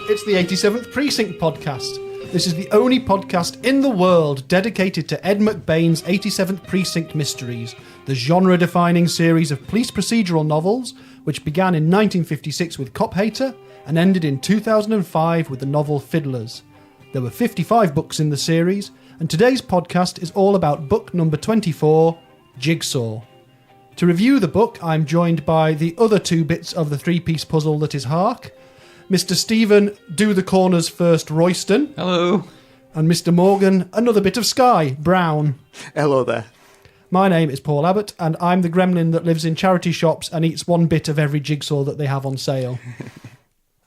It's the 87th Precinct podcast. This is the only podcast in the world dedicated to Ed McBain's 87th Precinct Mysteries, the genre-defining series of police procedural novels which began in 1956 with Cop Hater and ended in 2005 with the novel Fiddlers. There were 55 books in the series, and today's podcast is all about book number 24, Jigsaw. To review the book, I'm joined by the other two bits of the three-piece puzzle that is Hark, Mr. Stephen Do the Corners First Royston. Hello. And Mr. Morgan, another bit of Sky, Brown. Hello there. My name is Paul Abbott, and I'm the gremlin that lives in charity shops and eats one bit of every jigsaw that they have on sale.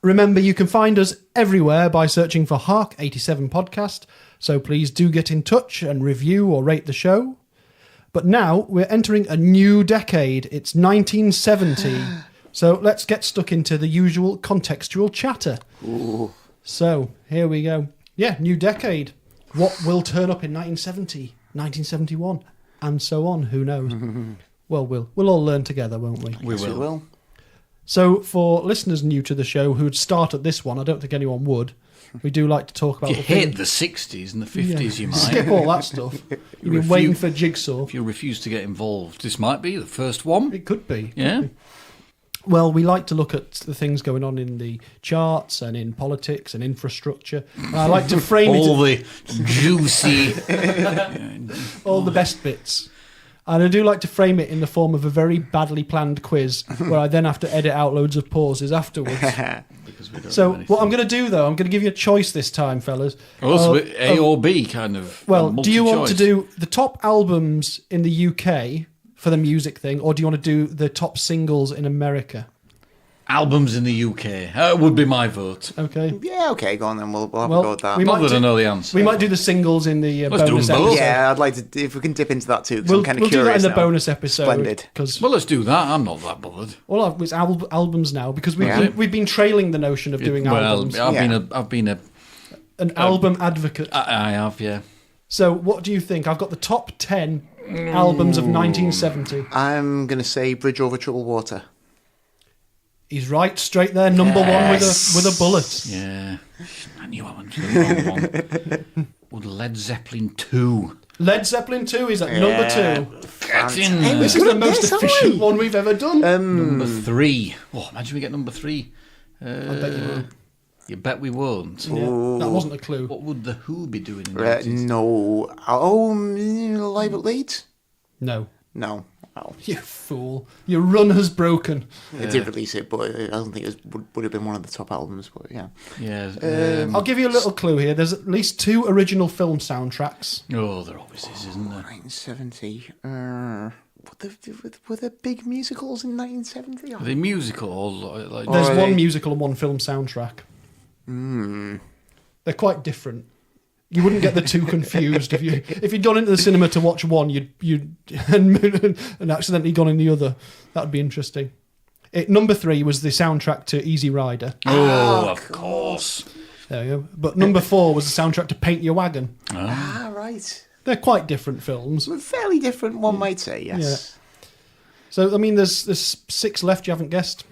Remember, you can find us everywhere by searching for Hark 87 Podcast, so please do get in touch and review or rate the show. But now we're entering a new decade. It's 1970. So let's get stuck into the usual contextual chatter. Ooh. So here we go. Yeah, new decade. What will turn up in 1970, 1971, and so on? Who knows? Well, we'll all learn together, won't we? We will. So for listeners new to the show who'd start at this one, I don't think anyone would. We do like to talk about... If you hit the 60s and the 50s, you might. Skip all that stuff. You've been waiting for Jigsaw. If you refuse to get involved, this might be the first one. It could be. Yeah. Well, we like to look at the things going on in the charts and in politics and infrastructure. And I like to frame all it... the juicy... all the best bits. And I do like to frame it in the form of a very badly planned quiz where I then have to edit out loads of pauses afterwards. So what I'm going to do, though, I'm going to give you a choice this time, fellas. So A or B, kind of. Well, do you want to do the top albums in the UK for the music thing, or do you want to do the top singles in America? Albums in the UK. Would be my vote. Okay. Yeah, okay, go on then. We'll have a go at that. Not that I know the answer. We might do the singles in the Let's do bonus them both. episode. Yeah, I'd like to, if we can dip into that too, because We'll I'm kind of do that curious in the now. bonus episode. Splendid. Well, let's do that. I'm not that bothered. Well, it's albums now, because Yeah. we've been trailing the notion of doing albums. I've been An album advocate. I have, yeah. So what do you think? I've got the top 10 albums of 1970. I'm going to say Bridge Over Troubled Water. He's right, straight there, number one with a bullet. Yeah. I knew I went for the wrong one. Would Led Zeppelin 2. Led Zeppelin 2 is at number 2. Get in Hey, there. This is the Good most guess, haven't efficient we? one we've ever done. Number 3. Oh, imagine we get number 3. I bet you will. You bet we won't. Yeah, that wasn't a clue. What would The Who be doing in the 80s? No. Oh, Live at Leeds? No. No. Oh. You fool. Your run has broken. They did release it, but I don't think it would have been one of the top albums. But yeah. Yeah. I'll give you a little clue here. There's at least 2 original film soundtracks. Oh, there always is, isn't there? 1970. Were there big musicals in 1970? Are they musical or like... There's are one they? musical and one film soundtrack. Mm. They're quite different. You wouldn't get the two confused if you'd gone into the cinema to watch one, you'd and accidentally gone in the other. That'd be interesting. Number 3 was the soundtrack to Easy Rider. Oh, of course. There you go. But number 4 was the soundtrack to Paint Your Wagon. Right. They're quite different films. Fairly different, one might say, yes. So, I mean, there's 6 left you haven't guessed.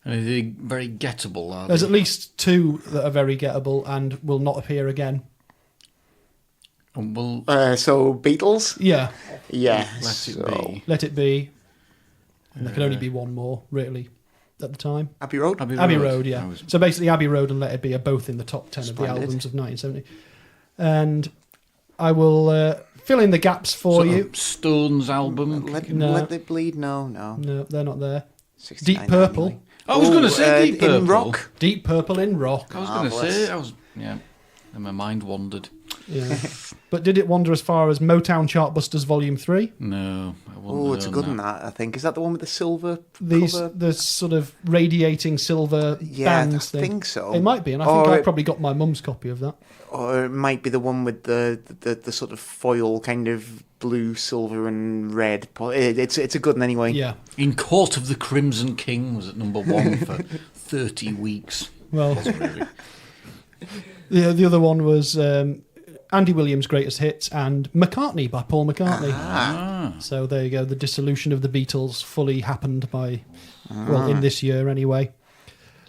Are they very gettable, are There's they? at least 2 that are very gettable and will not appear again. Well, So, Beatles? Yeah. Yeah. Let It Be. Let It Be. And there can only be one more, really, at the time. Abbey Road? Abbey Road, yeah. So basically, Abbey Road and Let It Be are both in the top 10 of the Splendid. albums of 1970. And I will fill in the gaps for Sort you. of Stones album. Let It Bleed? No. No, they're not there. 69, Deep Purple. anyway. I was going to say Deep Purple. In Rock? Deep Purple in Rock. I was going to Marvellous. say, yeah. And my mind wandered. Yeah. But did it wander as far as Motown Chartbusters Volume 3? No, I wouldn't Oh, have it's a done good one, that, I think. Is that the one with the silver cover? The sort of radiating silver bands I thing. think so. It might be, and I think I probably got my mum's copy of that. Or it might be the one with the sort of foil kind of blue, silver and red. It's a good one anyway. Yeah. In Court of the Crimson King was at number 1 for 30 weeks. Well, Wasn't really. the other one was Andy Williams' Greatest Hits and McCartney by Paul McCartney. So there you go. The dissolution of the Beatles fully happened in this year anyway.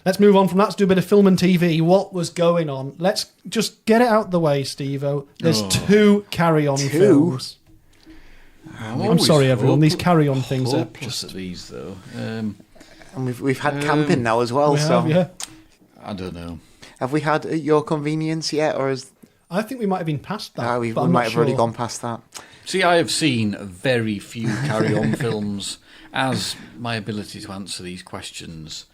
Let's move on from that. Let's do a bit of film and TV. What was going on? Let's just get it out the way, Steve-O. There's 2 carry-on films. I'm sorry, everyone. These carry-on things are just at these though. And we've had camping now as well. Yeah. I don't know. Have we had At Your Convenience yet, or is? I think we might have been past that. We might have already gone past that. See, I have seen very few carry-on films, as my ability to answer these questions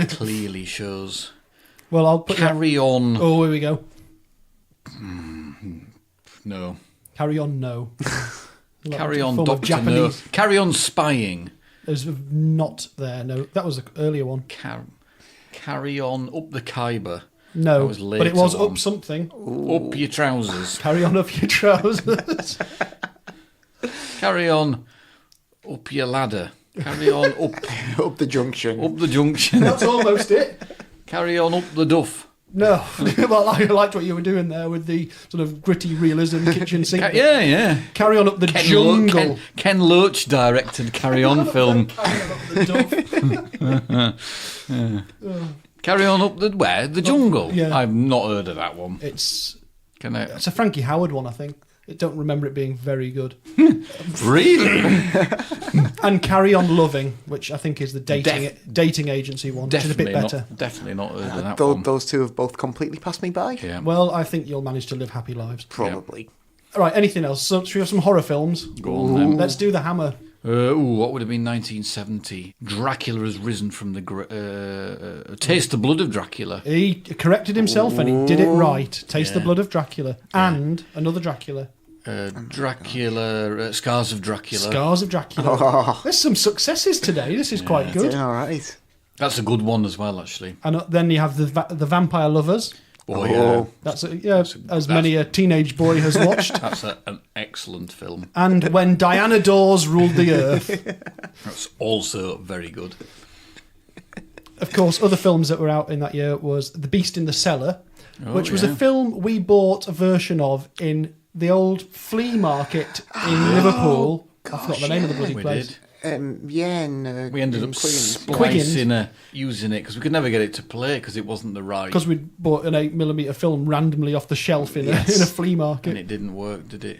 clearly shows. Well, I'll put Carry On. Oh, here we go. No. Carry On, no. Carry On, Form of Doctor No. Japanese. Carry On Spying. There's not there, no. That was an earlier one. Carry On Up the Khyber. No, That was but it was later up something. Up your trousers. Carry on up your trousers. Carry on up your ladder. Carry on up Up the junction. up the junction. That's almost it. Carry on up the duff. No, well, I liked what you were doing there with the sort of gritty realism kitchen sink. Yeah. Carry on up the jungle. Ken Loach directed Carry On film. Carry on up the duff. Carry On up the where? The jungle. Yeah. I've not heard of that one. It's Can I? a Frankie Howard one, I think. I don't remember it being very good. Really? And Carry On Loving, which I think is the dating agency one, which is a bit better. Definitely not heard of that one. Those 2 have both completely passed me by. Yeah. Well, I think you'll manage to live happy lives. Probably. All right, anything else? So, should we have some horror films? Go on then. Let's do The Hammer. What would have been 1970? Dracula has risen from the Taste the Blood of Dracula. He corrected himself and he did it right. Taste the Blood of Dracula. And another Dracula. Dracula, Scars of Dracula. Scars of Dracula. There's some successes today. This is quite good. All right. That's a good one as well, actually. And then you have the Vampire Lovers. Oh, yeah. That's as many a teenage boy has watched. That's an excellent film. And When Diana Dawes Ruled the Earth. That's also very good. Of course, other films that were out in that year was The Beast in the Cellar, which was a film we bought a version of in the old flea market in Liverpool. I forgot the name of the bloody place. Did. We ended up using it because we could never get it to play because it wasn't the right. Because we bought an 8mm film randomly off the shelf in a flea market. And it didn't work, did it?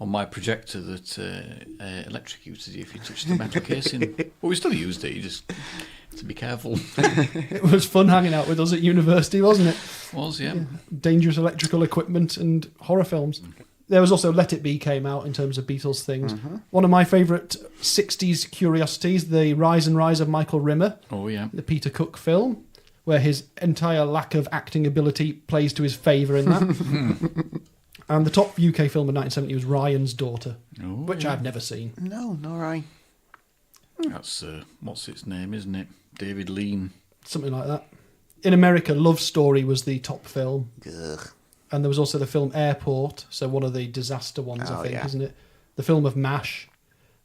On my projector that electrocutes you if you touch the metal casing. Well, we still used it, you just have to be careful. It was fun hanging out with us at university, wasn't it? Was, yeah. Dangerous electrical equipment and horror films. There was also Let It Be came out in terms of Beatles things. One of my favourite 60s curiosities, The Rise and Rise of Michael Rimmer. Oh, yeah. The Peter Cook film, where his entire lack of acting ability plays to his favour in that. And the top UK film in 1970 was Ryan's Daughter, which I've never seen. No, right. That's, what's its name, isn't it? David Lean. Something like that. In America, Love Story was the top film. Ugh. And there was also the film Airport, so one of the disaster ones, I think, isn't it? The film of MASH.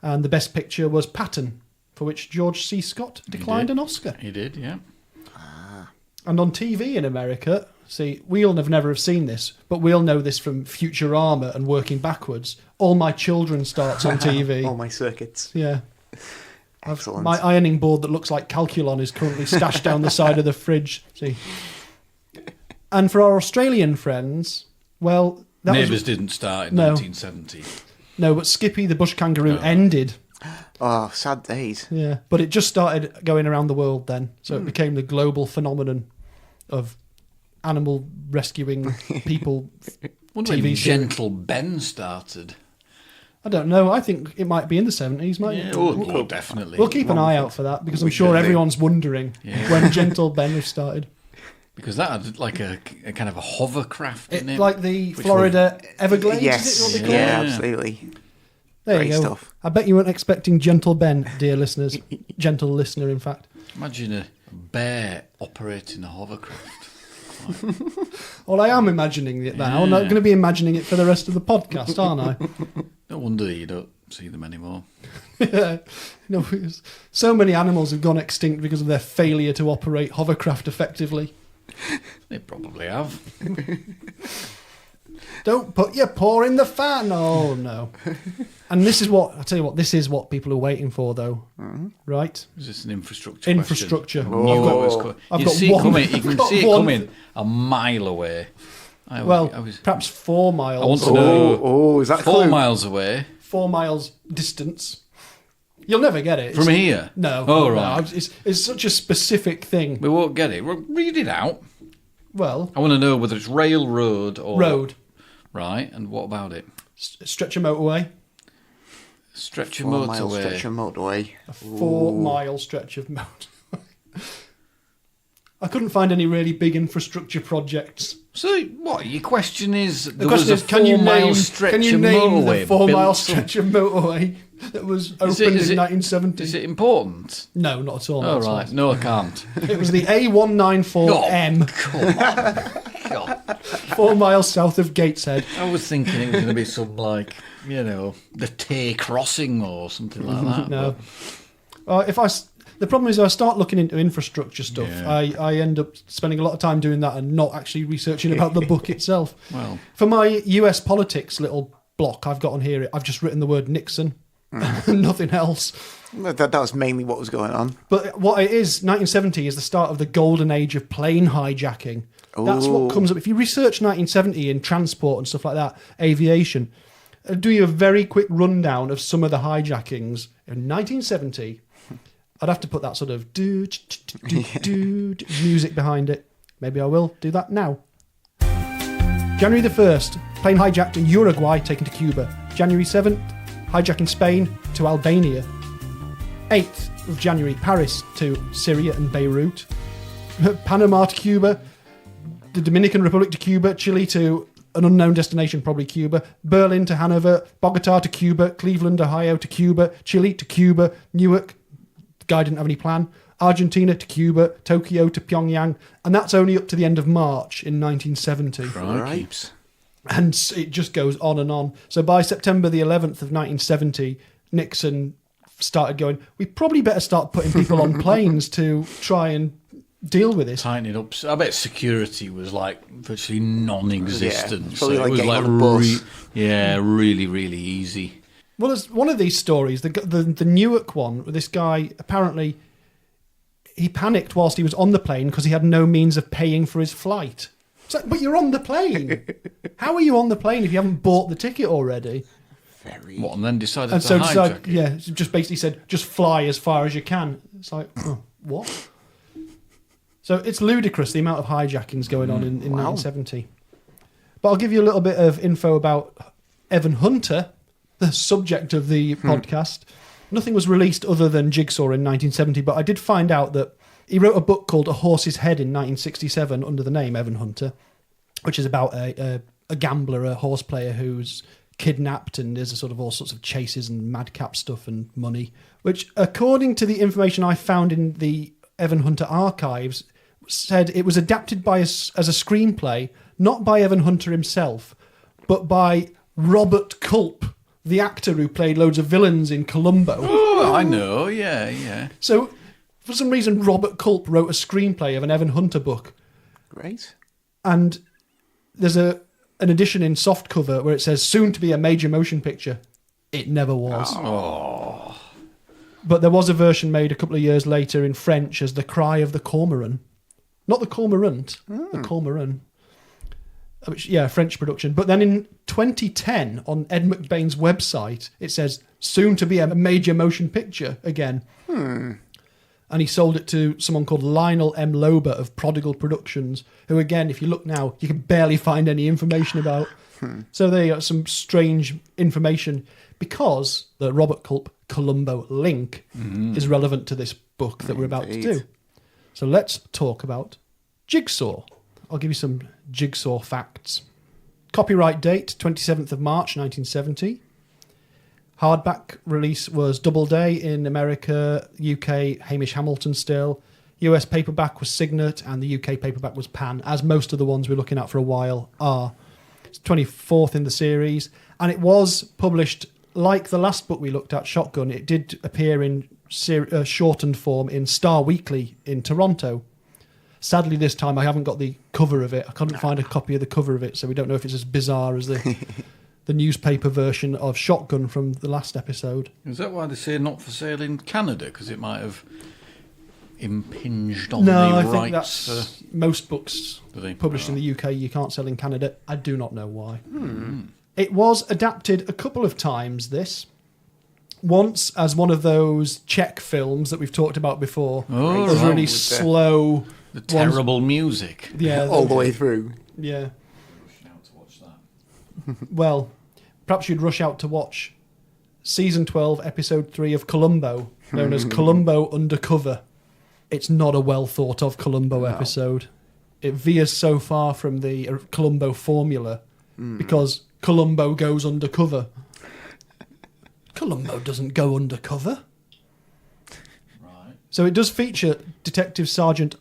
And the best picture was Patton, for which George C. Scott declined an Oscar. He did, yeah. And on TV in America, see, we'll never have seen this, but we'll know this from Futurama and working backwards. All My Children starts on TV. All My Circuits. Yeah. Excellent. My ironing board that looks like Calculon is currently stashed down the side of the fridge. See. And for our Australian friends, well... Neighbours didn't start in 1970. No, but Skippy the Bush Kangaroo ended. Oh, sad days. Yeah, but it just started going around the world then. So it became the global phenomenon of animal rescuing people Wonder TV when series. Gentle Ben started. I don't know. I think it might be in the 70s, mightn't it? Oh, definitely. We'll keep an eye out for that because I'm sure everyone's wondering when Gentle Ben was started. Because that had like a kind of a hovercraft in it. Like the Florida Everglades, Yes, is it what they call yeah, it? absolutely. There Great you go. stuff. I bet you weren't expecting Gentle Ben, dear listeners. Gentle listener, in fact. Imagine a bear operating a hovercraft. Well, I am imagining it now, and I'm going to be imagining it for the rest of the podcast, aren't I? No wonder you don't see them anymore. No, so many animals have gone extinct because of their failure to operate hovercraft effectively. They probably have. Don't put your paw in the fat. No. And this is what, I'll tell you what, this is what people are waiting for, though. Right? Is this an infrastructure Infrastructure. question? Knew it was coming. I've You got see it one- coming. You I've can got see it one- coming a mile away. Perhaps 4 miles. I want to know. is that 4 clue? miles away 4 miles distance. You'll never get it. from here. No. Oh, no, right. It's such a specific thing. We won't get it. Well, read it out. Well, I want to know whether it's rail, road, or road. Right, and what about it? Stretch of motorway. Stretch of 4 mile motorway. stretch of motorway. A 4 mile stretch of motorway. I couldn't find any really big infrastructure projects. So, what? Your question is, The there question was is, a 4 mile stretch can you of name motorway the 4 mile built stretch of motorway that was opened in 1970? Is it important? No, not at all. Oh, not at all. right. No, I can't. It was the A194M, Come on. God. 4 miles south of Gateshead. I was thinking it was going to be some, like, the Tay Crossing or something like that. No. The problem is, I start looking into infrastructure stuff. Yeah. I end up spending a lot of time doing that and not actually researching about the book itself. Well, For my US politics little block I've got on here, I've just written the word Nixon, nothing else. That was mainly what was going on. But what it is, 1970 is the start of the golden age of plane hijacking. That's Ooh. what comes up. If you research 1970 in transport and stuff like that, aviation, I'll do you a very quick rundown of some of the hijackings in 1970. I'd have to put that sort of music behind it. Maybe I will do that now. January the 1st, plane hijacked in Uruguay, taken to Cuba. January 7th, hijacking Spain to Albania. 8th of January, Paris to Syria and Beirut. Panama to Cuba. The Dominican Republic to Cuba. Chile to an unknown destination, probably Cuba. Berlin to Hanover. Bogota to Cuba. Cleveland, Ohio to Cuba. Chile to Cuba. Newark. The guy didn't have any plan. Argentina to Cuba. Tokyo to Pyongyang. And that's only up to the end of March in 1970. Right. And it just goes on and on. So by September the 11th of 1970, Nixon started going, we probably better start putting people on planes to try and deal with this. tighten it up. I bet security was like virtually non-existent. Yeah, so probably it like was getting like on a bus. really, really easy. Well, there's one of these stories, the Newark one, where this guy, apparently, he panicked whilst he was on the plane because he had no means of paying for his flight. It's like, but you're on the plane. How are you on the plane if you haven't bought the ticket already? What, and then decided And to so hijack it? yeah, just basically said, just fly as far as you can. It's like, oh, what? So it's ludicrous, the amount of hijackings going on in 1970. But I'll give you a little bit of info about Evan Hunter, the subject of the podcast. Nothing was released other than Jigsaw in 1970, but I did find out that he wrote a book called A Horse's Head in 1967 under the name Evan Hunter, which is about a gambler, a horse player who's kidnapped, and there's a sort of all sorts of chases and madcap stuff and money, which, according to the information I found in the Evan Hunter archives, said it was adapted as a screenplay, not by Evan Hunter himself, but by Robert Culp, the actor who played loads of villains in Columbo. Oh, I know, yeah. So, for some reason, Robert Culp wrote a screenplay of an Evan Hunter book. Great. And there's an edition in softcover where it says, soon to be a major motion picture. It never was. Oh. But there was a version made a couple of years later in French as The Cry of the Cormorant. Not the Cormorant, the Cormorant. Which, yeah, French production. But then in 2010, on Ed McBain's website, it says, soon to be a major motion picture again. And he sold it to someone called Lionel M. Lober of Prodigal Productions, who, again, if you look now, you can barely find any information about. So there you got some strange information, because the Robert Culp Columbo link is relevant to this book that we're about to do. So let's talk about Jigsaw. I'll give you some Jigsaw facts. Copyright date, 27th of March, 1970. Hardback release was Doubleday in America, UK, Hamish Hamilton still. US paperback was Signet, and the UK paperback was Pan, as most of the ones we're looking at for a while are. It's 24th in the series, and it was published, like the last book we looked at, Shotgun, it did appear in shortened form in Star Weekly in Toronto. Sadly, this time I haven't got the cover of it. I couldn't find a copy of the cover of it, so we don't know if it's as bizarre as the newspaper version of Shotgun from the last episode. Is that why they say not for sale in Canada? Because it might have impinged on No, the I think rights that's most books published in the UK you can't sell in Canada. I do not know why. It was adapted a couple of times, this. Once as one of those Czech films that we've talked about before. Oh, Those right. really slow... The terrible music. Yeah, all the way through. Yeah. Rushing out to watch that. Well, perhaps you'd rush out to watch Season 12, Episode 3 of Columbo, known as Columbo Undercover. It's not a well-thought-of Columbo episode. It veers so far from the Columbo formula because Columbo goes undercover. Columbo doesn't go undercover. Right. So it does feature Detective Sergeant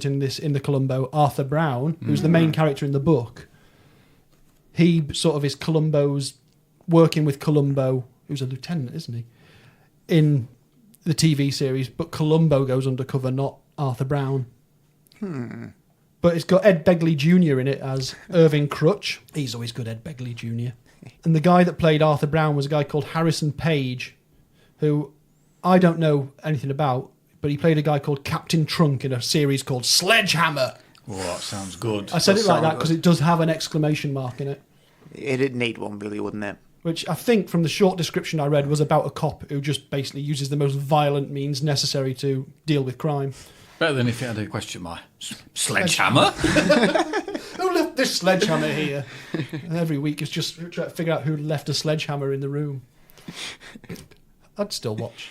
in the Columbo, Arthur Brown, who's the main character in the book. He sort of is Columbo's working with Columbo, who's a lieutenant, isn't he, in the TV series, but Columbo goes undercover, not Arthur Brown. But it's got Ed Begley Jr. in it as Irving Crutch. He's always good, Ed Begley Jr. And the guy that played Arthur Brown was a guy called Harrison Page, who I don't know anything about, but he played a guy called Captain Trunk in a series called Sledgehammer. Oh, that sounds good. I said it like sound that because good. it does have an exclamation mark in it, It'd need one, really, wouldn't it? which I think from the short description I read was about a cop who just basically uses the most violent means necessary to deal with crime. Better than if it had a question mark. Sledgehammer? Who left this sledgehammer here? And every week it's just trying to figure out who left a sledgehammer in the room. I'd still watch.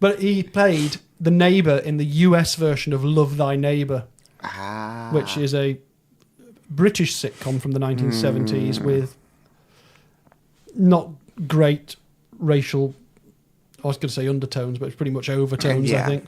But he played the neighbour in the US version of Love Thy Neighbour, which is a British sitcom from the 1970s with not great racial, I was going to say undertones, but it's pretty much overtones, I Yeah. think.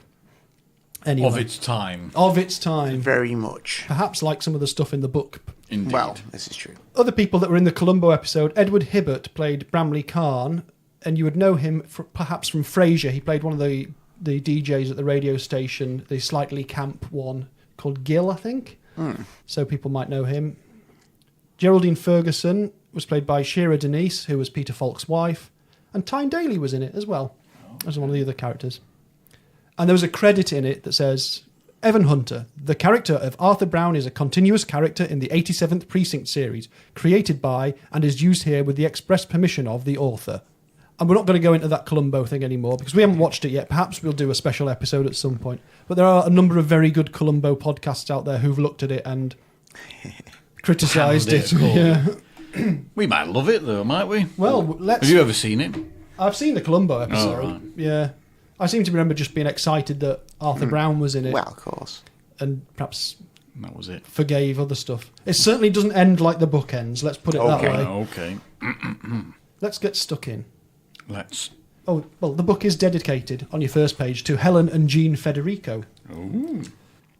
Anyway, Of its time. Of its time. Very much. Perhaps like some of the stuff in the book. Indeed. Well, this is true. Other people that were in the Columbo episode, Edward Hibbert played Bramley Khan, and you would know him perhaps from Frasier. He played one of the DJs at the radio station, the slightly camp one called Gil, I think. So people might know him. Geraldine Ferguson was played by Shira Denise, who was Peter Falk's wife, and Tyne Daly was in it as well as one of the other characters. And there was a credit in it that says, Evan Hunter, the character of Arthur Brown is a continuous character in the 87th Precinct series, created by and is used here with the express permission of the author. And we're not going to go into that Columbo thing anymore because we haven't watched it yet. Perhaps we'll do a special episode at some point. But there are a number of very good Columbo podcasts out there who've looked at it and criticised it. Yeah. We might love it, though, might we? Well, let's... Have you ever seen it? I've seen the Columbo episode. Oh, right. Yeah. I seem to remember just being excited that Arthur Brown was in it. Well, of course. And perhaps That was it. forgave other stuff. It certainly doesn't end like the book ends, let's put it that Okay. way. Okay. Let's get stuck in. Let's. Oh, well, the book is dedicated, on your first page, to Helen and Jean Federico,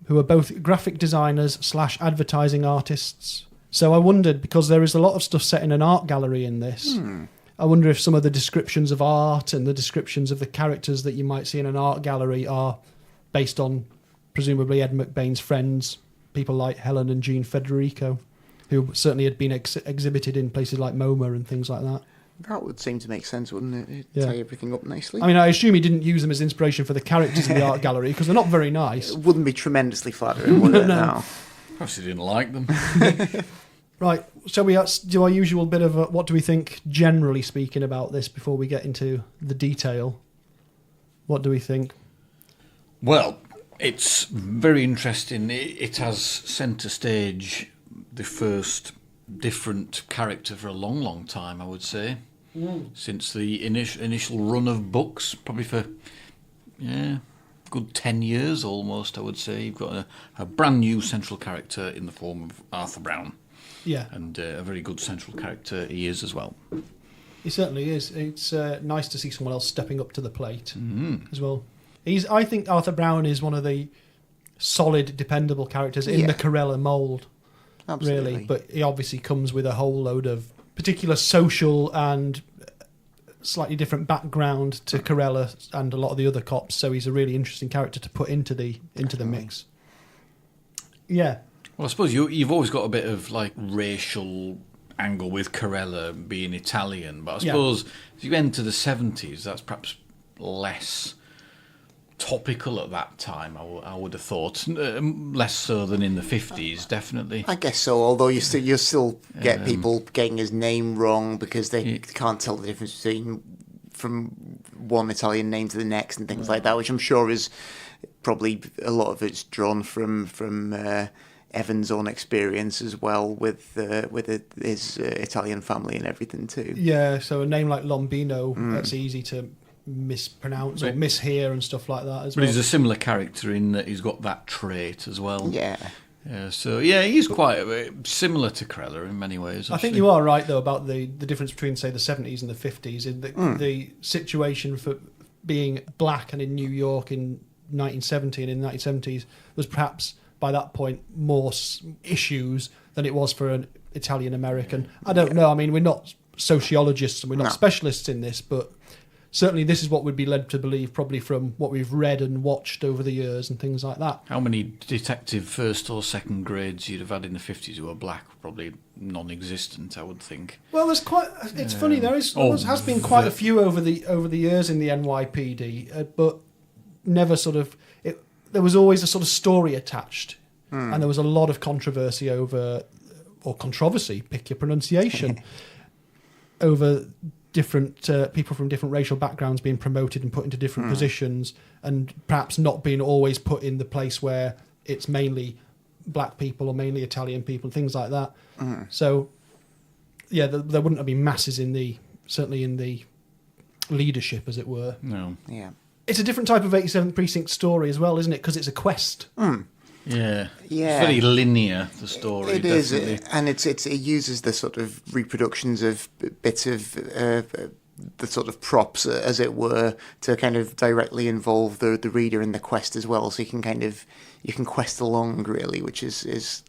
who are both graphic designers / advertising artists. So I wondered, because there is a lot of stuff set in an art gallery in this, I wonder if some of the descriptions of art and the descriptions of the characters that you might see in an art gallery are based on, presumably, Ed McBain's friends, people like Helen and Jean Federico, who certainly had been exhibited in places like MoMA and things like that. That would seem to make sense, wouldn't it? It'd Yeah. tie everything up nicely. I mean, I assume he didn't use them as inspiration for the characters in the art gallery, because they're not very nice. It wouldn't be tremendously flattering, would it? No. No. Perhaps you didn't like them. Right, shall we do our usual bit of what do we think, generally speaking, about this before we get into the detail? What do we think? Well, it's very interesting. It has centre stage the first different character for a long, long time, I would say. Since the initial run of books, probably for, good 10 years almost, I would say. You've got a brand new central character in the form of Arthur Brown. Yeah, And a very good central character he is as well. he certainly is. It's nice to see someone else stepping up to the plate as well. I think Arthur Brown is one of the solid, dependable characters in Yeah. the Corella mould, Absolutely. really. But he obviously comes with a whole load of particular social and slightly different background to Corella and a lot of the other cops. So he's a really interesting character to put into the mix. Yeah. Well, I suppose you've always got a bit of like racial angle with Corella being Italian, but I suppose as you enter the 70s, that's perhaps less topical at that time. I would have thought less so than in the 50s, definitely. I guess so. Although you still get people getting his name wrong because they can't tell the difference between from one Italian name to the next and things like that, which I'm sure is probably a lot of it's drawn from Evan's own experience as well with his Italian family and everything too. Yeah, so a name like Lombino, that's easy to mispronounce or mishear and stuff like that as well. But he's a similar character in that he's got that trait as well. Yeah. So he's quite similar to Corella in many ways. Actually. I think you are right though about the difference between say the 70s and the 50s in the situation for being black and in New York in 1970 and in the 1970s was perhaps by that point more issues than it was for an Italian American. I don't know. I mean, we're not sociologists and we're not specialists in this, but certainly this is what we'd be led to believe probably from what we've read and watched over the years and things like that. How many detective first or second grades you'd have had in the 50s who were black? Probably non-existent, I would think. Well, there's quite. It's funny. There has been quite a few over the years in the NYPD, but never sort of. There was always a sort of story attached, and there was a lot of controversy over, or controversy, pick your pronunciation, over different people from different racial backgrounds being promoted and put into different positions, and perhaps not being always put in the place where it's mainly black people or mainly Italian people, things like that. So, yeah, there wouldn't have been masses certainly in the leadership, as it were. No. Yeah. It's a different type of 87th Precinct story as well, isn't it? Because it's a quest. Yeah. It's very linear, the story. It is, and it uses the sort of reproductions of bits of the sort of props, as it were, to kind of directly involve the reader in the quest as well. So you can quest along really, which is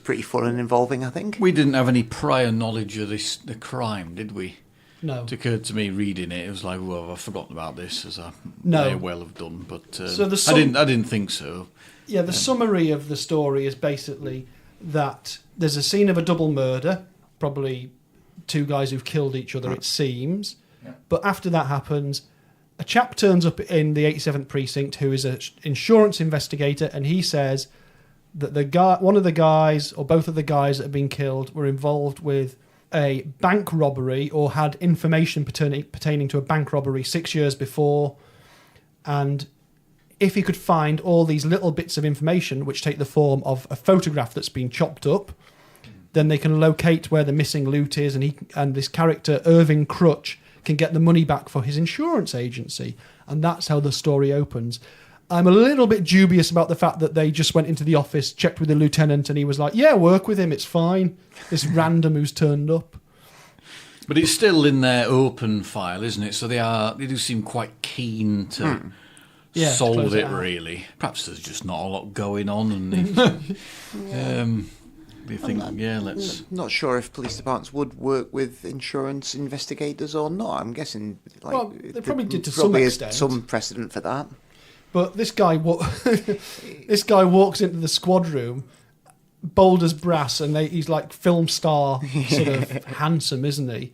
pretty fun and involving, I think. We didn't have any prior knowledge of the crime, did we? No. It occurred to me reading it. It was like, well, I've forgotten about this, as I may well have done, but I didn't think so. Yeah, the summary of the story is basically that there's a scene of a double murder, probably two guys who've killed each other, it seems. Yeah. But after that happens, a chap turns up in the 87th Precinct who is an insurance investigator, and he says that one of the guys, or both of the guys that have been killed, were involved with a bank robbery or had information pertaining to a bank robbery 6 years before, and if he could find all these little bits of information which take the form of a photograph that's been chopped up, then they can locate where the missing loot is, and this character Irving Crutch can get the money back for his insurance agency, and that's how the story opens. I'm a little bit dubious about the fact that they just went into the office, checked with the lieutenant, and he was like, yeah, work with him, it's fine. This random who's turned up. But it's still in their open file, isn't it? So they do seem quite keen to solve it, really. Perhaps there's just not a lot going on, and they think, let's... Not sure if police departments would work with insurance investigators or not. I'm guessing... they probably did to some extent. Some precedent for that. But this guy walks into the squad room, bold as brass, and he's like film star sort of handsome, isn't he?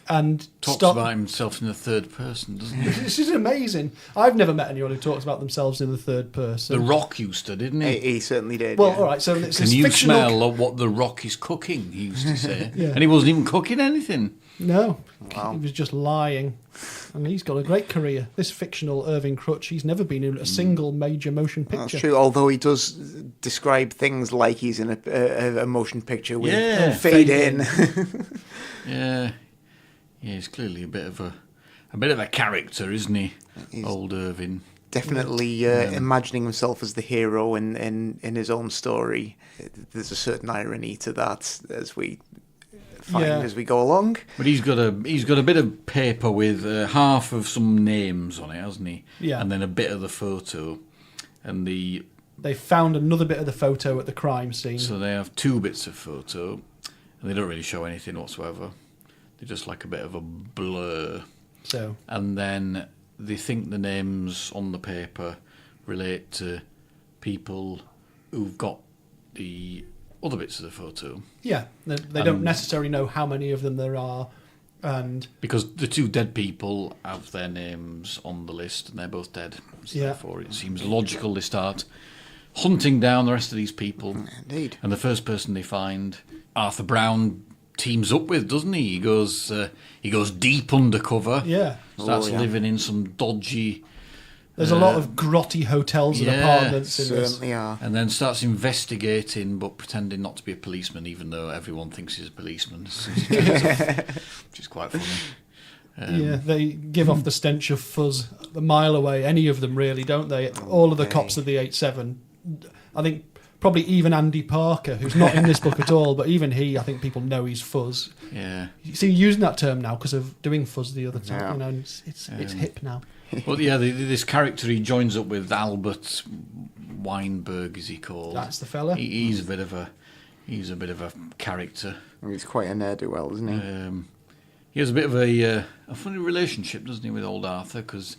And talks about himself in the third person, doesn't he? This is amazing. I've never met anyone who talks about themselves in the third person. The Rock used to, didn't he? He certainly did. Well, all right. So it's Can you smell what the Rock is cooking? He used to say, and he wasn't even cooking anything. No, he was just lying. And he's got a great career. This fictional Irving Crutch, he's never been in a single major motion picture. That's true, although he does describe things like he's in a motion picture with fade in. Yeah, he's clearly a bit of a character, isn't he? Old Irving. Definitely imagining himself as the hero in his own story. There's a certain irony to that, as we find as we go along. But he's got a bit of paper with half of some names on it, hasn't he? Yeah. And then a bit of the photo, and they found another bit of the photo at the crime scene. So they have two bits of photo, and they don't really show anything whatsoever. They're just like a bit of a blur. So. And then they think the names on the paper relate to people who've got the other bits of the photo. Yeah, they don't necessarily know how many of them there are. And because the two dead people have their names on the list and they're both dead. So therefore it seems logical they start hunting down the rest of these people. Indeed. And the first person they find, Arthur Brown teams up with, doesn't he? He goes deep undercover. Yeah. Starts living in some dodgy... There's a lot of grotty hotels and apartments in this. Certainly are. And then starts investigating, but pretending not to be a policeman, even though everyone thinks he's a policeman. Which is quite funny. They give off the stench of fuzz a mile away. Any of them, really, don't they? All of the cops of the 8-7. I think probably even Andy Parker, who's not in this book at all, but even he, I think people know he's fuzz. Yeah. You see, using that term now because of doing fuzz the other time. Yeah. You know, it's hip now. Well, this character he joins up with, Albert Weinberg, is he called? That's the fella. He's a bit of a character. He's quite a ne'er-do-well, isn't he? He has a bit of a funny relationship, doesn't he, with old Arthur? Because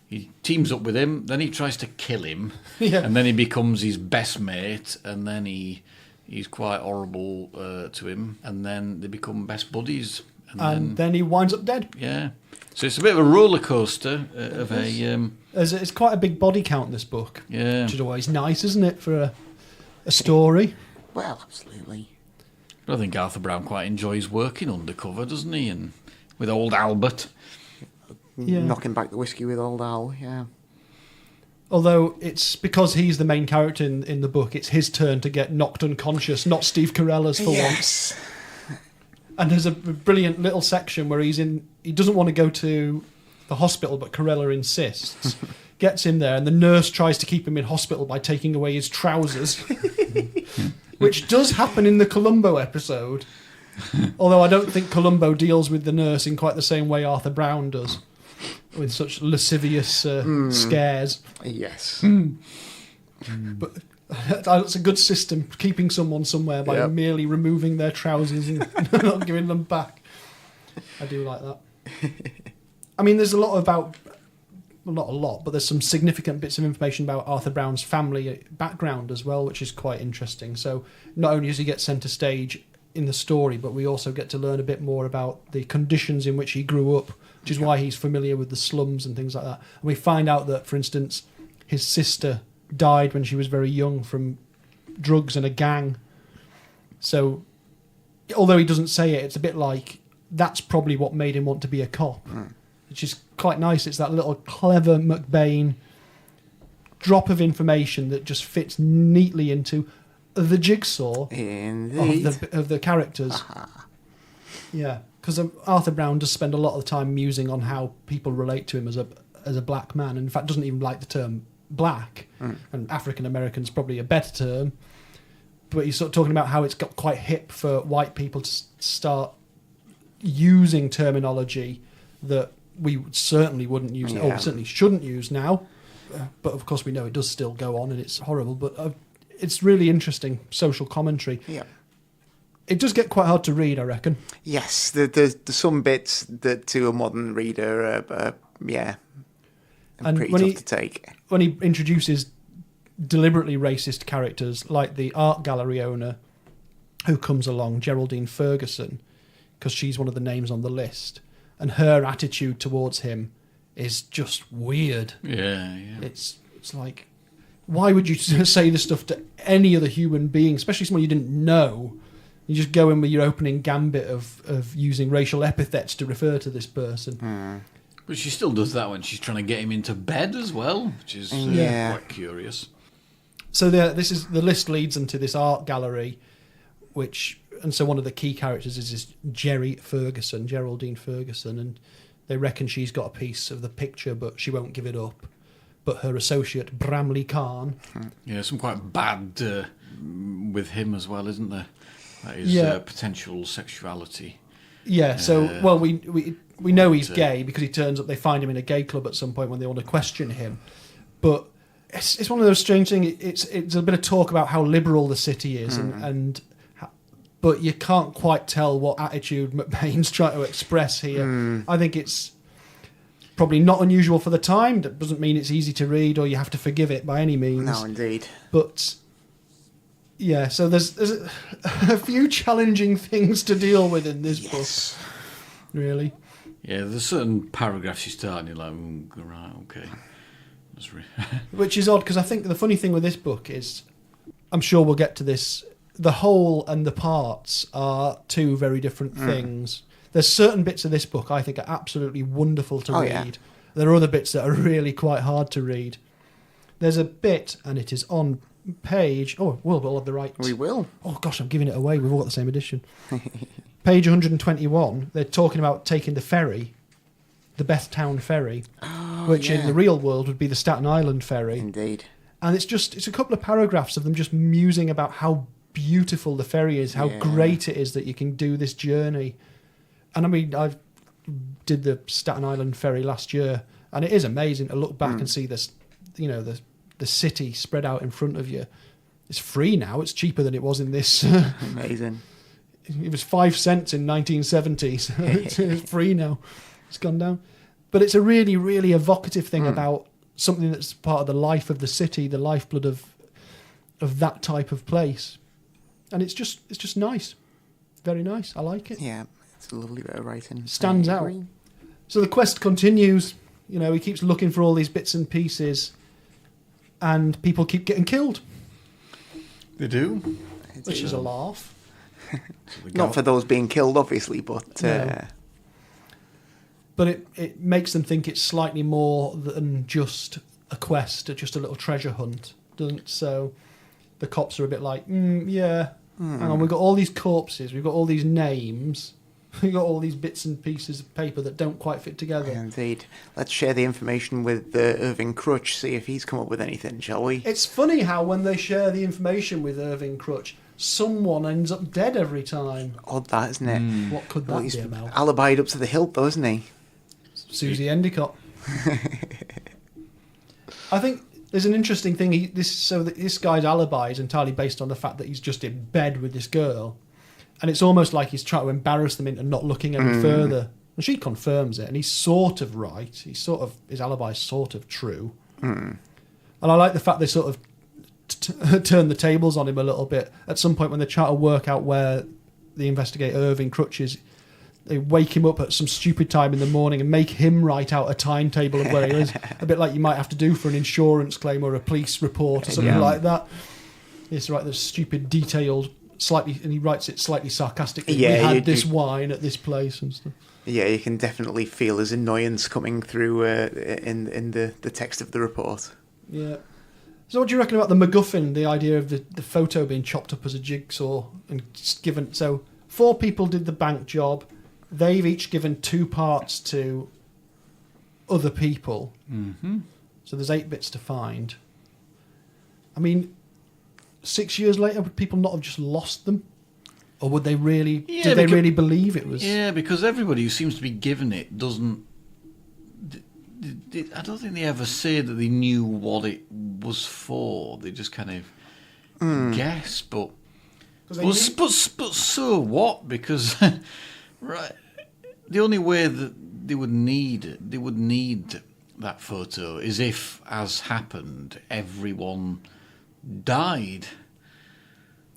he teams up with him, then he tries to kill him, and then he becomes his best mate, and then he's quite horrible to him, and then they become best buddies, and then he winds up dead. Yeah. So it's a bit of a roller coaster of a. It's quite a big body count in this book, yeah, which is always nice, isn't it, for a story? Well, absolutely. But I think Arthur Brown quite enjoys working undercover, doesn't he? And with old Albert, knocking back the whiskey with old Al. Yeah. Although it's because he's the main character in the book, it's his turn to get knocked unconscious, not Steve Carella's for once. And there's a brilliant little section where he doesn't want to go to the hospital, but Carella insists. Gets him there, and the nurse tries to keep him in hospital by taking away his trousers, which does happen in the Columbo episode. Although I don't think Columbo deals with the nurse in quite the same way Arthur Brown does, with such lascivious scares. Yes. But that's a good system, keeping someone somewhere by merely removing their trousers and not giving them back. I do like that. I mean, there's not a lot, but there's some significant bits of information about Arthur Brown's family background as well, which is quite interesting. So not only does he get centre stage in the story, but we also get to learn a bit more about the conditions in which he grew up, which is why he's familiar with the slums and things like that. And we find out that, for instance, his sister died when she was very young from drugs and a gang. So, although he doesn't say it, it's a bit like that's probably what made him want to be a cop, which is quite nice. It's that little clever McBain drop of information that just fits neatly into the jigsaw of the characters. Yeah, because Arthur Brown does spend a lot of the time musing on how people relate to him as a black man, and in fact doesn't even like the term black, and African American's probably a better term, but he's sort of talking about how it's got quite hip for white people to start using terminology that we certainly wouldn't use, or certainly shouldn't use now, but of course we know it does still go on and it's horrible, but it's really interesting social commentary. Yeah. It does get quite hard to read, I reckon. Yes, there's some bits that to a modern reader and pretty tough to take. When he introduces deliberately racist characters like the art gallery owner who comes along, Geraldine Ferguson, because she's one of the names on the list, and her attitude towards him is just weird. Yeah. It's like, why would you say this stuff to any other human being, especially someone you didn't know? You just go in with your opening gambit of using racial epithets to refer to this person. But she still does that when she's trying to get him into bed as well, which is quite curious. So the list leads them to this art gallery, and so one of the key characters is this Geraldine Ferguson, and they reckon she's got a piece of the picture, but she won't give it up. But her associate, Bramley Khan... Yeah, some quite bad with him as well, isn't there? That is potential sexuality. Yeah, so, we know he's gay because he turns up, they find him in a gay club at some point when they want to question him. But it's one of those strange things, it's a bit of talk about how liberal the city is, but you can't quite tell what attitude McBain's trying to express here. I think it's probably not unusual for the time. That doesn't mean it's easy to read or you have to forgive it by any means. No, indeed. But Yeah, so there's a few challenging things to deal with in this book, really. Yeah, there's certain paragraphs you start and you're like, right, okay. Which is odd, because I think the funny thing with this book is, I'm sure we'll get to this, the whole and the parts are two very different things. There's certain bits of this book I think are absolutely wonderful to read. Yeah. There are other bits that are really quite hard to read. There's a bit, and it is on page... Oh, we'll have the right... We will. Oh, gosh, I'm giving it away. We've all got the same edition. Page 121, they're talking about taking the ferry, the Bethtown ferry, which in the real world would be the Staten Island ferry. Indeed. And it's a couple of paragraphs of them just musing about how beautiful the ferry is, how great it is that you can do this journey. And I mean, I did the Staten Island ferry last year, and it is amazing to look back and see this, the city spread out in front of you. It's free now. It's cheaper than it was in this. Amazing. It was 5 cents in 1970s. It's free now. It's gone down. But it's a really, really evocative thing about something that's part of the life of the city, the lifeblood of that type of place. And it's just nice. Very nice. I like it. Yeah, it's a lovely bit of writing. Stands out. So the quest continues. He keeps looking for all these bits and pieces, and people keep getting killed. They do. Which is a laugh. Not for those being killed, obviously, but... No. But it makes them think it's slightly more than just a quest, or just a little treasure hunt, doesn't? So the cops are a bit like, hang on, we've got all these corpses, we've got all these names, we've got all these bits and pieces of paper that don't quite fit together. Indeed. Let's share the information with Irving Crutch, see if he's come up with anything, shall we? It's funny how when they share the information with Irving Crutch, someone ends up dead every time. Odd that, isn't it? What could that be about? Alibied up to the hilt, though, isn't he? Susie Endicott. I think there's an interesting thing. This guy's alibi is entirely based on the fact that he's just in bed with this girl, and it's almost like he's trying to embarrass them into not looking any further. And she confirms it, and he's sort of right. His alibi is sort of true. And I like the fact they sort of turn the tables on him a little bit at some point when they try to work out where the investigator Irving Crutch is. They wake him up at some stupid time in the morning and make him write out a timetable of where he is. A bit like you might have to do for an insurance claim or a police report or something like that. It's right, the stupid, detailed, slightly, and he writes it slightly sarcastically. Yeah, we had this wine at this place and stuff. Yeah, you can definitely feel his annoyance coming through in the text of the report. Yeah. So what do you reckon about the MacGuffin, the idea of the photo being chopped up as a jigsaw and given... So 4 people did the bank job. They've each given 2 parts to other people. Mm-hmm. So there's 8 bits to find. I mean, 6 years later, would people not have just lost them? Or would they really... Yeah, did they really believe it was... Yeah, because everybody who seems to be given it doesn't... I don't think they ever say that they knew what it was for. They just kind of guess, but so what? Because... Right. The only way that they would need that photo is if, as happened, everyone died.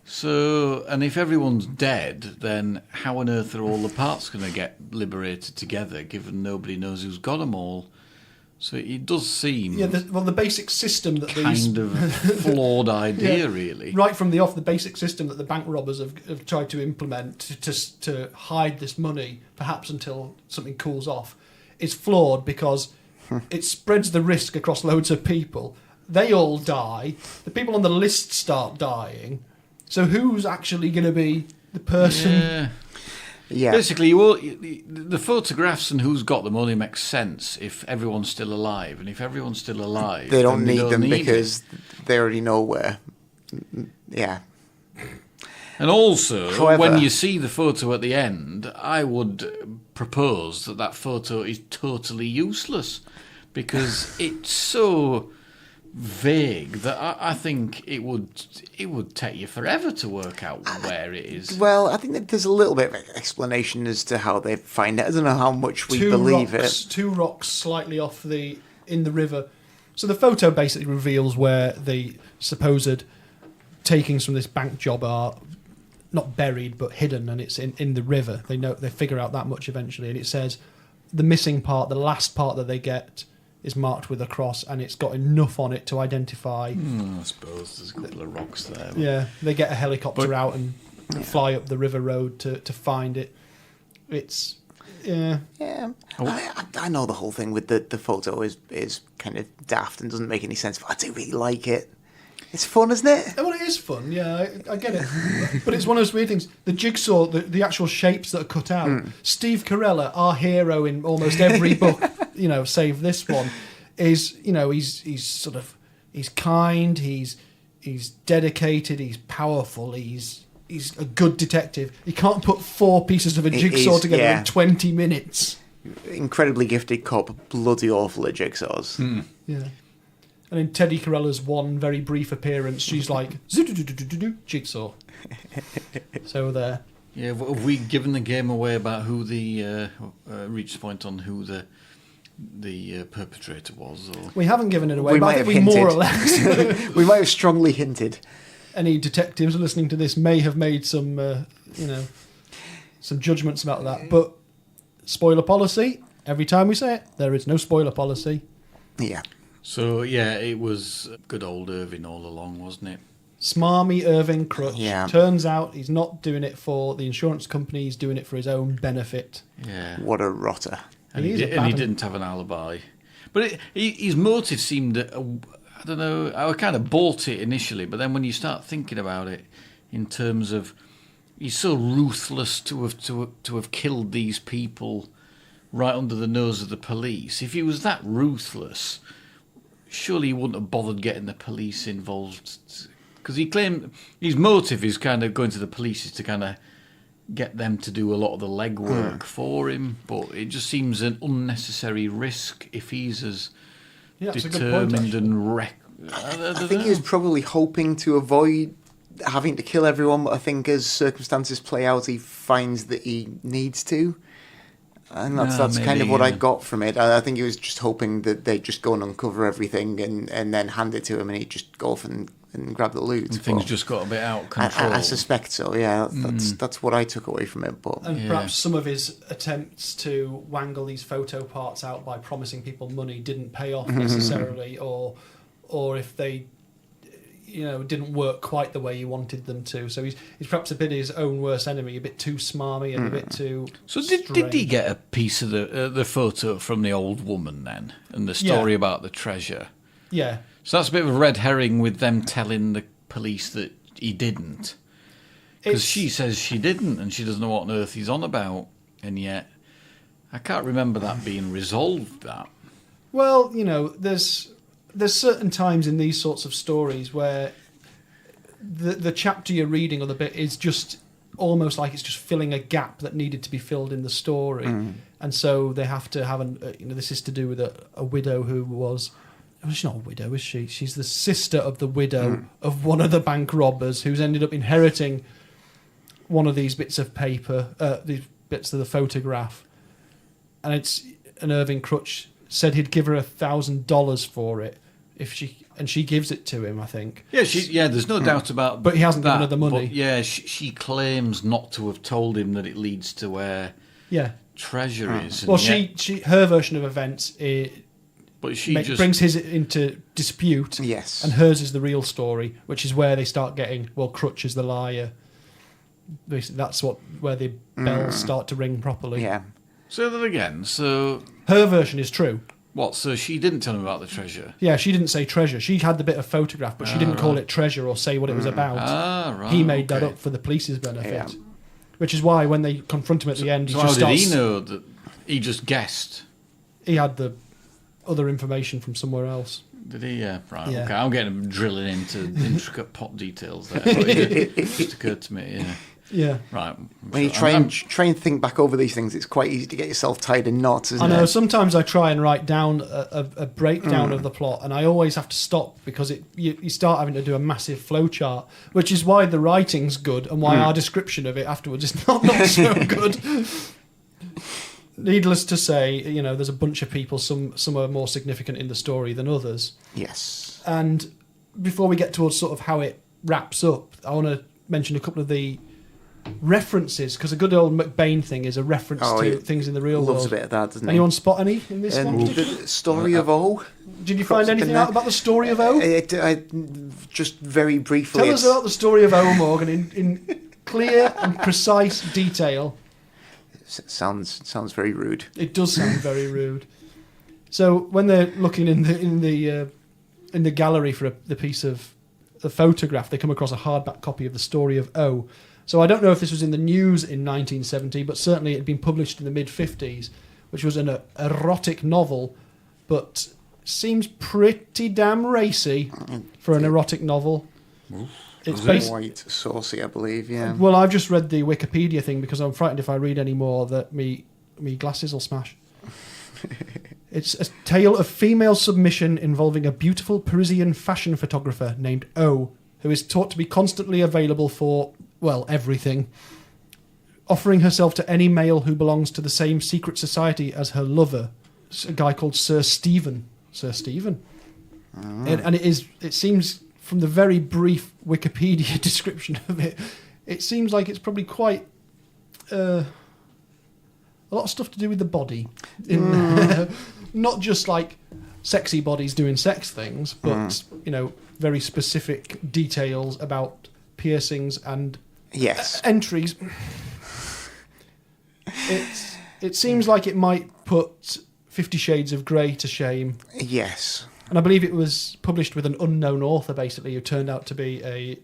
So, and if everyone's dead, then how on earth are all the parts going to get liberated together, given nobody knows who's got them all? So it does seem... Yeah, the basic system that kind of flawed idea, really. Right from the off, the basic system that the bank robbers have tried to implement to hide this money, perhaps until something cools off, is flawed because it spreads the risk across loads of people. They all die. The people on the list start dying. So who's actually going to be the person... Yeah. Yeah. Basically, the photographs and who's got them only makes sense if everyone's still alive. And if everyone's still alive... They don't need them because they already know where. Yeah. And also, However, when you see the photo at the end, I would propose that photo is totally useless because it's so vague that I think it would take you forever to work out where it is. Well, I think that there's a little bit of explanation as to how they find it. I don't know how much we believe it. 2 rocks slightly off in the river. So the photo basically reveals where the supposed takings from this bank job are not buried but hidden, and it's in the river. They figure out that much eventually, and it says the missing part, the last part that they get, is marked with a cross, and it's got enough on it to identify. I suppose there's a couple of rocks there. Yeah, they get a helicopter out and fly up the river road to find it. It's yeah. I know the whole thing with the photo is kind of daft and doesn't make any sense, but I do really like it. It's fun, isn't it? Well, it is fun, yeah, I get it. But it's one of those weird things. The jigsaw, the actual shapes that are cut out. Steve Carell, our hero in almost every book, save this one, is, he's kind, he's dedicated, he's powerful, he's a good detective. He can't put 4 pieces of a jigsaw together in 20 minutes. Incredibly gifted cop, bloody awful at jigsaws. Yeah. And in Teddy Carella's one very brief appearance, she's like, jigsaw. So there. Yeah, have we given the game away about who the reached the point on who the perpetrator was? Or? We haven't given it away, we but might I have think we hinted. more or less. We might have strongly hinted. Any detectives listening to this may have made some, some judgments about that. But spoiler policy, every time we say it, there is no spoiler policy. Yeah. So, yeah, it was good old Irving all along, wasn't it? Smarmy Irving Crutch. Yeah. Turns out he's not doing it for the insurance company, he's doing it for his own benefit. Yeah. What a rotter. And he didn't have an alibi. But his motive seemed, I don't know, I kind of bought it initially, but then when you start thinking about it in terms of he's so ruthless to have killed these people right under the nose of the police. If he was that ruthless, surely he wouldn't have bothered getting the police involved. Because he claimed his motive is kind of going to the police is to kind of get them to do a lot of the legwork for him. But it just seems an unnecessary risk if he's as determined and I think he was probably hoping to avoid having to kill everyone, but I think as circumstances play out, he finds that he needs to. And that's kind of what I got from it. I think he was just hoping that they'd just go and uncover everything and then hand it to him, and he'd just go off and grab the loot. And things just got a bit out of control. I suspect so, yeah. That's what I took away from it. And perhaps some of his attempts to wangle these photo parts out by promising people money didn't pay off necessarily, or if they didn't work quite the way he wanted them to. So he's perhaps a bit his own worst enemy, a bit too smarmy and a bit too. So did he get a piece of the photo from the old woman then, and the story about the treasure? Yeah. So that's a bit of a red herring with them telling the police that he didn't, because she says she didn't, and she doesn't know what on earth he's on about, and yet I can't remember that being resolved. That. Well, there's certain times in these sorts of stories where the chapter you're reading or the bit is just almost like it's just filling a gap that needed to be filled in the story. And so they have to have this is to do with a widow who was... Well, she's not a widow, is she? She's the sister of the widow of one of the bank robbers who's ended up inheriting one of these bits of paper, these bits of the photograph. And Irving Crutch said he'd give her $1,000 for it if she gives it to him, I think. Yeah, there's no doubt about. But he hasn't given her the money. But she claims not to have told him that it leads to where treasure is. Well, her version of events brings his into dispute. Yes, and hers is the real story, which is where they start getting Crutch is the liar. Basically, that's where the bells start to ring properly. Yeah. Say that again. So her version is true. What? So she didn't tell him about the treasure? Yeah, she didn't say treasure. She had the bit of photograph, but she didn't call it treasure or say what it was about. Right. He made that up for the police's benefit. Yeah. Which is why when they confront him at the end, how did he know that? He just guessed. He had the other information from somewhere else. Did he? Yeah, right. Yeah. Okay, I'm getting drilling into intricate plot details there. But it just occurred to me. Yeah. Right. When you try and think back over these things, it's quite easy to get yourself tied in knots, isn't it? I know. Sometimes I try and write down a breakdown of the plot, and I always have to stop because you start having to do a massive flowchart, which is why the writing's good and why our description of it afterwards is not so good. Needless to say, there's a bunch of people. Some are more significant in the story than others. Yes. And before we get towards sort of how it wraps up, I want to mention a couple of the references, because a good old McBain thing is a reference to things in the real world. Loves a bit of that, doesn't he? Anyone spot any in this one? The story of O. Did you find anything out about the story of O? Just very briefly. Tell us about the story of O, Morgan, in clear and precise detail. Sounds very rude. It does sound very rude. So when they're looking in the gallery for the piece of the photograph, they come across a hardback copy of the story of O. So I don't know if this was in the news in 1970, but certainly it had been published in the mid-50s, which was an erotic novel, but seems pretty damn racy for an erotic novel. It's quite saucy, I believe, yeah. Well, I've just read the Wikipedia thing because I'm frightened if I read any more that me glasses will smash. It's a tale of female submission involving a beautiful Parisian fashion photographer named O, who is taught to be constantly available for, well, everything, offering herself to any male who belongs to the same secret society as her lover, a guy called Sir Stephen. Sir Stephen. And it seems, from the very brief Wikipedia description of it, it seems like it's probably quite a lot of stuff to do with the body. Not just like sexy bodies doing sex things, but very specific details about piercings and entries. It seems like it might put 50 Shades of Grey to shame. Yes. And I believe it was published with an unknown author, basically, who turned out to be a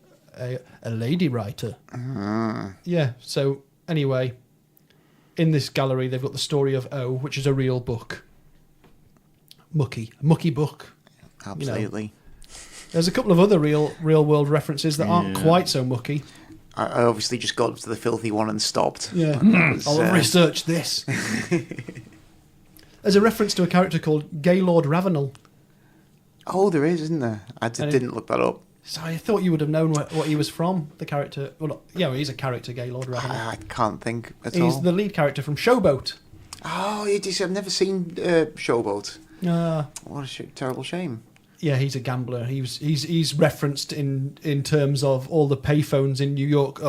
lady writer. Yeah, so anyway, in this gallery, they've got the story of O, which is a real book. Mucky book. Absolutely. There's a couple of other real world references that aren't quite so mucky. I obviously just got up to the filthy one and stopped. Yeah, I'll research this. There's a reference to a character called Gaylord Ravenel. Oh, there is, isn't there? I didn't look that up. So I thought you would have known what he was from, the character. Well, he's a character, Gaylord Ravenel. I can't think at all. He's the lead character from Showboat. Oh, I've never seen Showboat. What a terrible shame. Yeah, he's a gambler. He's referenced in terms of all the payphones in New York.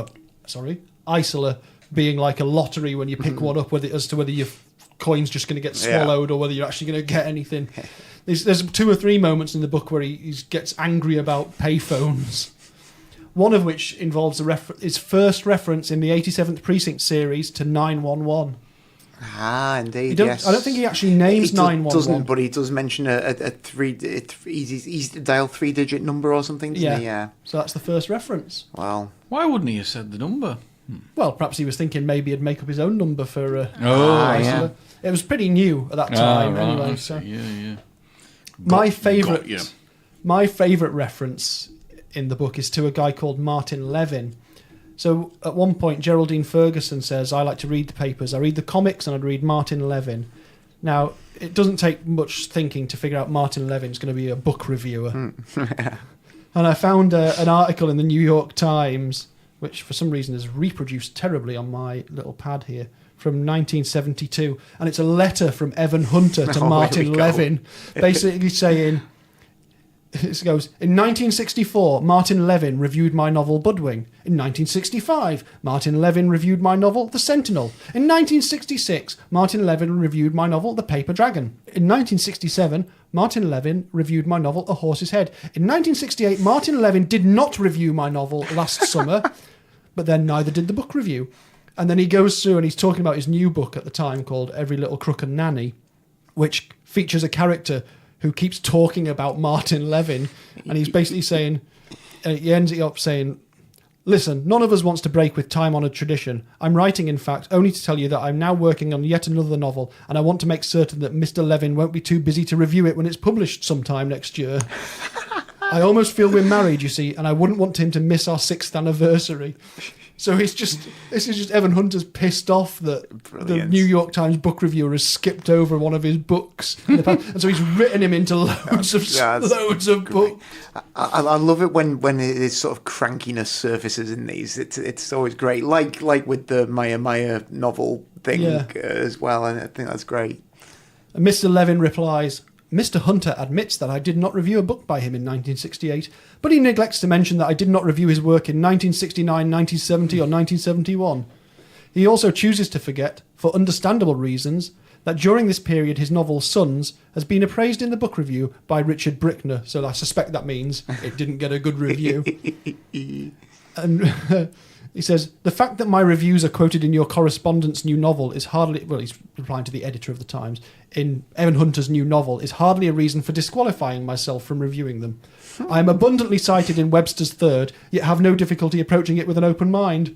Isola being like a lottery when you pick one up, as to whether your coin's just going to get swallowed or whether you're actually going to get anything. There's 2 or 3 moments in the book where he gets angry about payphones. One of which involves his first reference in the 87th Precinct series to 911. Ah, indeed, yes. I don't think he actually names 911. Doesn't, but he does mention he's dial 3-digit number or something, doesn't he? Yeah. So that's the first reference. Wow. Why wouldn't he have said the number? Well, perhaps he was thinking maybe he'd make up his own number for... yeah. It was pretty new at that time, right, anyway. So. Yeah. My favourite reference in the book is to a guy called Martin Levin. So at one point, Geraldine Ferguson says, I like to read the papers. I read the comics and I'd read Martin Levin. Now, it doesn't take much thinking to figure out Martin Levin's going to be a book reviewer. And I found an article in the New York Times, which for some reason is reproduced terribly on my little pad here, from 1972. And it's a letter from Evan Hunter to Martin Levin, basically saying... It goes, in 1964, Martin Levin reviewed my novel Budwing. In 1965, Martin Levin reviewed my novel The Sentinel. In 1966, Martin Levin reviewed my novel The Paper Dragon. In 1967, Martin Levin reviewed my novel A Horse's Head. In 1968, Martin Levin did not review my novel Last Summer, but then neither did the book review. And then he goes through and he's talking about his new book at the time called Every Little Crook and Nanny, which features a character who keeps talking about Martin Levin, and he's basically saying, he ends it up saying, listen, none of us wants to break with time-honoured tradition. I'm writing, in fact, only to tell you that I'm now working on yet another novel, and I want to make certain that Mr. Levin won't be too busy to review it when it's published sometime next year. I almost feel we're married, you see, and I wouldn't want him to miss our 6th anniversary. So this is just Evan Hunter's pissed off that the New York Times book reviewer has skipped over one of his books. And so he's written him into loads of books. I love it when his sort of crankiness surfaces in these. It's always great. Like with the Maya novel thing as well. And I think that's great. And Mr. Levin replies, Mr. Hunter admits that I did not review a book by him in 1968, but he neglects to mention that I did not review his work in 1969, 1970, or 1971. He also chooses to forget, for understandable reasons, that during this period his novel Sons has been appraised in the book review by Richard Brickner, so I suspect that means it didn't get a good review. And he says, the fact that my reviews are quoted in your correspondent's new novel is hardly... Well, he's replying to the editor of the Times. In Evan Hunter's new novel is hardly a reason for disqualifying myself from reviewing them. I am abundantly cited in Webster's Third, yet have no difficulty approaching it with an open mind.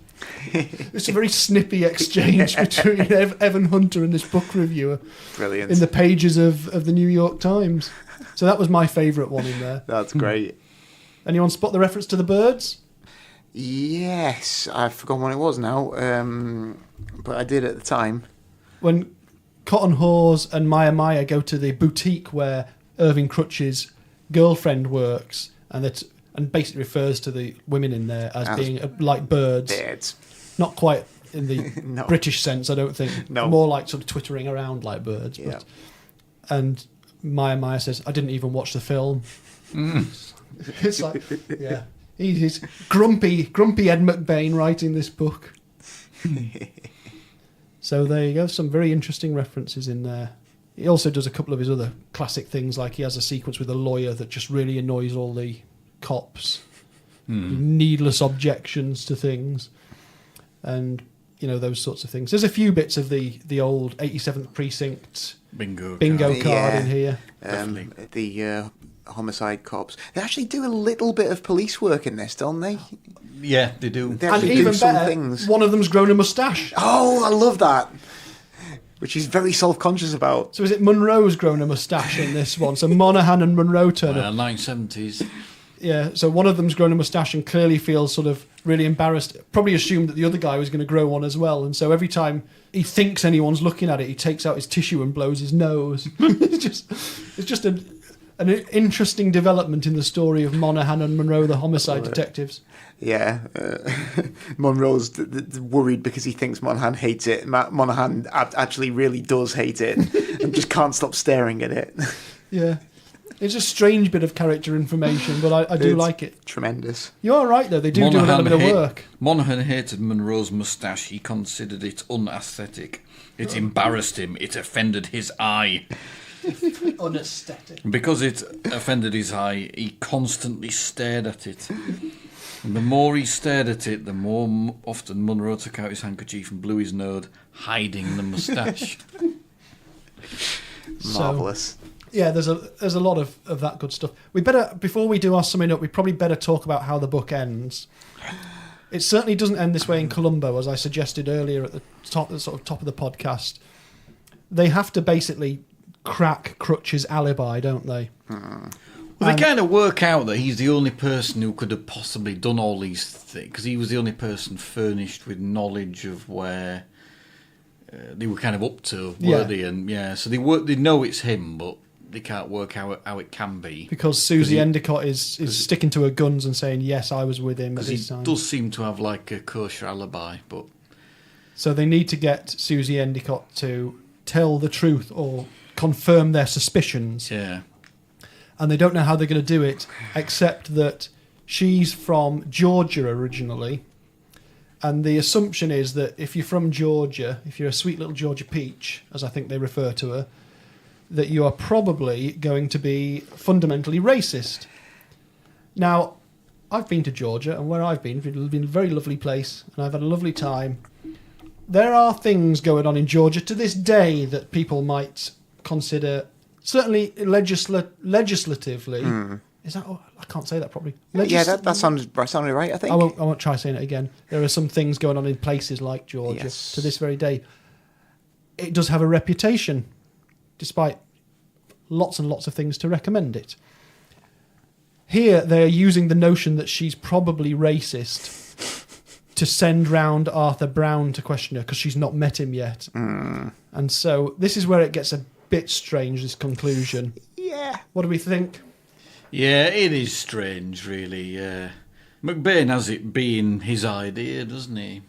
It's a very snippy exchange between Evan Hunter and this book reviewer. Brilliant. In the pages of the New York Times. So that was my favourite one in there. That's great. Anyone spot the reference to the birds? Yes, I've forgotten what it was now, but I did at the time. When Cotton Hawes and Maya go to the boutique where Irving Crutch's girlfriend works, and basically refers to the women in there as being like birds. Birds. Not quite in the No. British sense, I don't think. No. More like sort of twittering around like birds. Yeah. And Maya says, I didn't even watch the film. It's like, yeah. He's grumpy Ed McBain writing this book. So there you go, some very interesting references in there. He also does a couple of his other classic things, like he has a sequence with a lawyer that just really annoys all the cops. Needless objections to things. And, you know, those sorts of things. There's a few bits of the old 87th Precinct bingo card in here. The homicide cops. They actually do a little bit of police work in this, don't they? Yeah, they do. They And actually even do some better, things. one of them's grown a moustache. Oh, I love that. Which he's very self-conscious about. So is it Monroe's grown a moustache in this one? So Monaghan and Monroe turn up. 1970s. Yeah, so one of them's grown a moustache and clearly feels sort of really embarrassed. Probably assumed that the other guy was going to grow one as well. And so every time he thinks anyone's looking at it, he takes out his tissue and blows his nose. It's just an interesting development in the story of Monaghan and Monroe, the homicide detectives. Yeah. Monroe's worried because he thinks Monaghan hates it. Monaghan actually really does hate it and just can't stop staring at it. Yeah. It's a strange bit of character information, but I do like it. Tremendous. You are right, though. They do a little bit of work. Monaghan hated Monroe's moustache. He considered it unaesthetic. It embarrassed him. It offended his eye. Unaesthetic. Because it offended his eye, he constantly stared at it. And the more he stared at it, the more often Monroe took out his handkerchief and blew his nose, hiding the moustache. Marvellous. Yeah, there's a lot of that good stuff. We better, before we do our summing up, we probably better talk about how the book ends. It certainly doesn't end this way in Columbo, as I suggested earlier at the top of the podcast. They have to basically crack Crutch's alibi, don't they? Well, they kind of work out that he's the only person who could have possibly done all these things, because he was the only person furnished with knowledge of where they were kind of up to, weren't they? And so they know it's him, but they can't work out how it can be. Because Susie Endicott is sticking to her guns and saying, yes, I was with him at this time. He does seem to have like a kosher alibi, but... So they need to get Susie Endicott to tell the truth or confirm their suspicions. Yeah. And they don't know how they're going to do it, except that she's from Georgia originally. And the assumption is that if you're from Georgia, if you're a sweet little Georgia peach, as I think they refer to her, that you are probably going to be fundamentally racist. Now, I've been to Georgia, and where I've been, it's been a very lovely place, and I've had a lovely time. There are things going on in Georgia to this day that people might consider, certainly legislatively. Is that? Oh, I can't say that properly. That sounded right, I think. I won't try saying it again. There are some things going on in places like Georgia to this very day. It does have a reputation, despite lots and lots of things to recommend it. Here, they're using the notion that she's probably racist to send round Arthur Brown to question her, because she's not met him yet. And so this is where it gets a bit strange, this conclusion. Yeah. What do we think? Yeah, it is strange, really. McBain has it being his idea, doesn't he?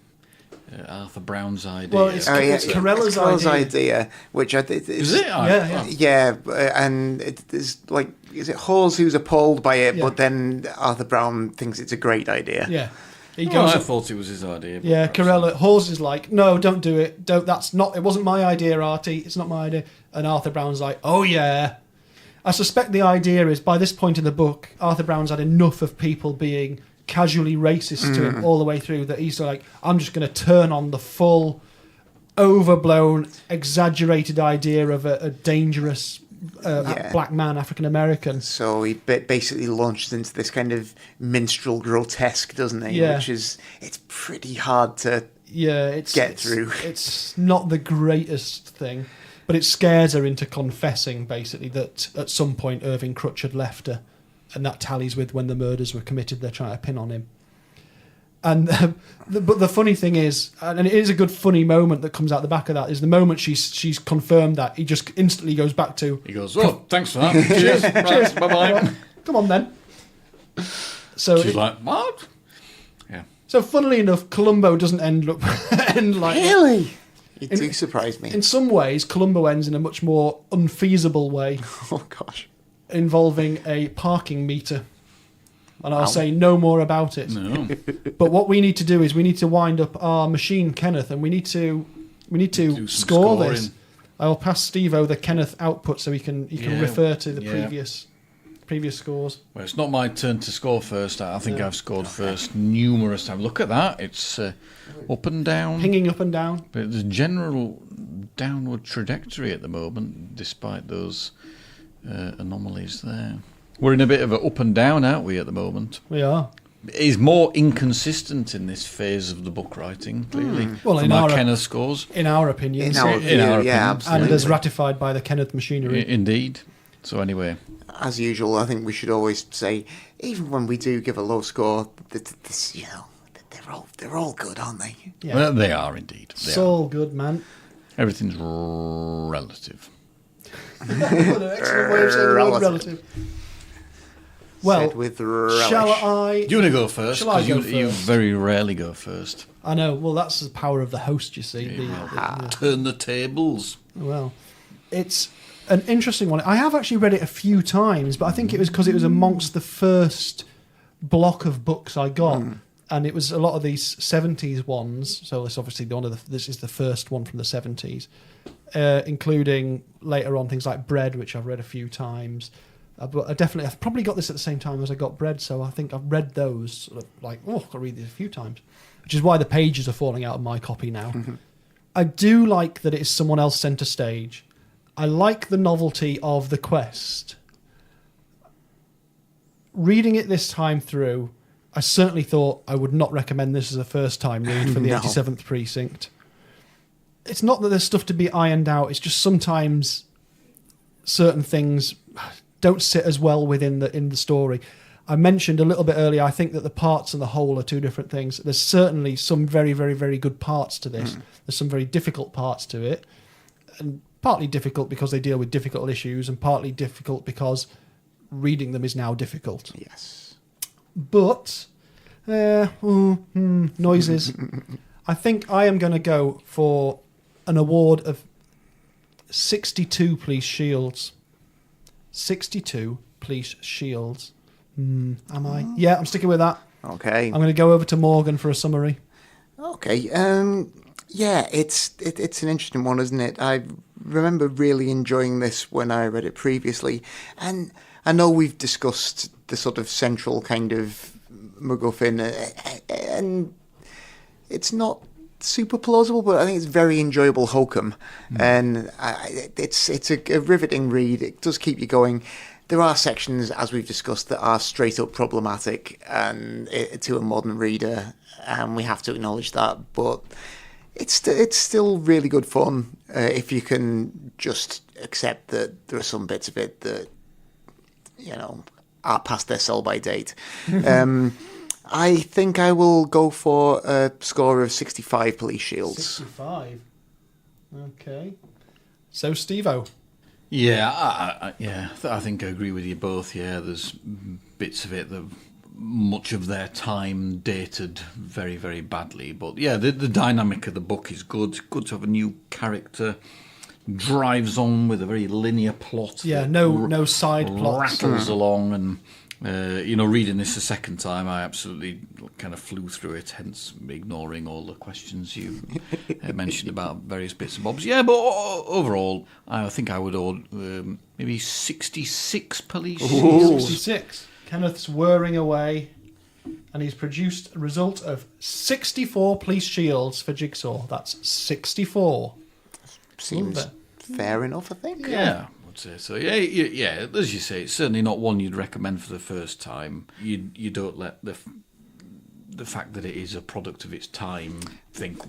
Arthur Brown's idea. Well, it's Carella's idea, which I think is it? Yeah, and it's like, is it Hawes who's appalled by it, but then Arthur Brown thinks it's a great idea. Yeah. He I thought it was his idea. Yeah, Carella. Hawes is like, no, don't do it. Don't. That's not. It wasn't my idea, Artie. It's not my idea. And Arthur Brown's like, oh yeah. I suspect the idea is by this point in the book, Arthur Brown's had enough of people being casually racist to him all the way through that he's like, I'm just going to turn on the full, overblown, exaggerated idea of a dangerous black man, African American. So he basically launched into this kind of minstrel grotesque, doesn't he? Yeah. Which is, it's pretty hard to get through. It's not the greatest thing, but it scares her into confessing, basically, that at some point Irving Crutch had left her, and that tallies with when the murders were committed. They're trying to pin on him. And but the funny thing is, and it is a good funny moment that comes out the back of that, is the moment she's confirmed that, he just instantly goes back to... He goes, well, thanks for that. Cheers. Cheers. Bye-bye. Come on, then. So she's like, what? Yeah. So funnily enough, Columbo doesn't end like... Really? You do surprise me. In some ways, Columbo ends in a much more unfeasible way. Oh, gosh. Involving a parking meter. And I'll say no more about it. No. But what we need to do is we need to wind up our machine, Kenneth, and we need to score this. I'll pass Steve-O the Kenneth output so he can refer to the previous scores. Well, it's not my turn to score first. I think I've scored first numerous times. Look at that. It's up and down. Pinging up and down. But there's a general downward trajectory at the moment, despite those anomalies there. We're in a bit of an up and down, aren't we, at the moment? We are. He's more inconsistent in this phase of the book writing, clearly. Well, from our Kenneth scores. In our opinion. In our opinion, absolutely. And as ratified by the Kenneth machinery. Indeed. So anyway. As usual, I think we should always say, even when we do give a low score, they're all good, aren't they? Yeah. Well, they are indeed. It's all good, man. Everything's relative. What an excellent way of saying relative. Well, shall I... Do you want to go first? Shall I go first? You very rarely go first. I know. Well, that's the power of the host, you see. Turn the tables. Well, it's an interesting one. I have actually read it a few times, but I think it was because it was amongst the first block of books I got. And it was a lot of these 70s ones. So it's obviously this is the first one from the 70s, including later on things like Bread, which I've read a few times. But I've probably got this at the same time as I got Bread, so I think I've read those sort of like, I've got to read these a few times, which is why the pages are falling out of my copy now. I do like that it is someone else centre stage. I like the novelty of the quest. Reading it this time through, I certainly thought I would not recommend this as a first-time read for the 87th Precinct. It's not that there's stuff to be ironed out, it's just sometimes certain things don't sit as well within the story. I mentioned a little bit earlier, I think that the parts and the whole are two different things. There's certainly some very, very, very good parts to this. There's some very difficult parts to it. And partly difficult because they deal with difficult issues, and partly difficult because reading them is now difficult. Yes. But, noises. I think I am going to go for an award of 62 police shields. 62 police shields. Am I? Yeah, I'm sticking with that. Okay. I'm going to go over to Morgan for a summary. Okay. Yeah, it's an interesting one, isn't it? I remember really enjoying this when I read it previously, and I know we've discussed the sort of central kind of MacGuffin, and it's not super plausible, but I think it's very enjoyable hokum, and it's a riveting read. It does keep you going. There are sections, as we've discussed, that are straight up problematic and to a modern reader, and we have to acknowledge that. But it's still really good fun if you can just accept that there are some bits of it that are past their sell-by date. I think I will go for a score of 65 police shields. 65. Okay. So, Steve-O. Yeah, I think I agree with you both. Yeah, there's bits of it that much of their time dated very, very badly. But yeah, the dynamic of the book is good. It's good to have a new character. Drives on with a very linear plot. Yeah, no side plots. Rattles along, and reading this a second time, I absolutely kind of flew through it, hence ignoring all the questions you mentioned about various bits and bobs. Yeah, but overall, I think I would order maybe 66 police. 66. Kenneth's whirring away, and he's produced a result of 64 police shields for Jigsaw. That's 64. Seems fair enough, I think. Yeah. Say. So yeah, as you say, it's certainly not one you'd recommend for the first time. You don't let the fact that it is a product of its time think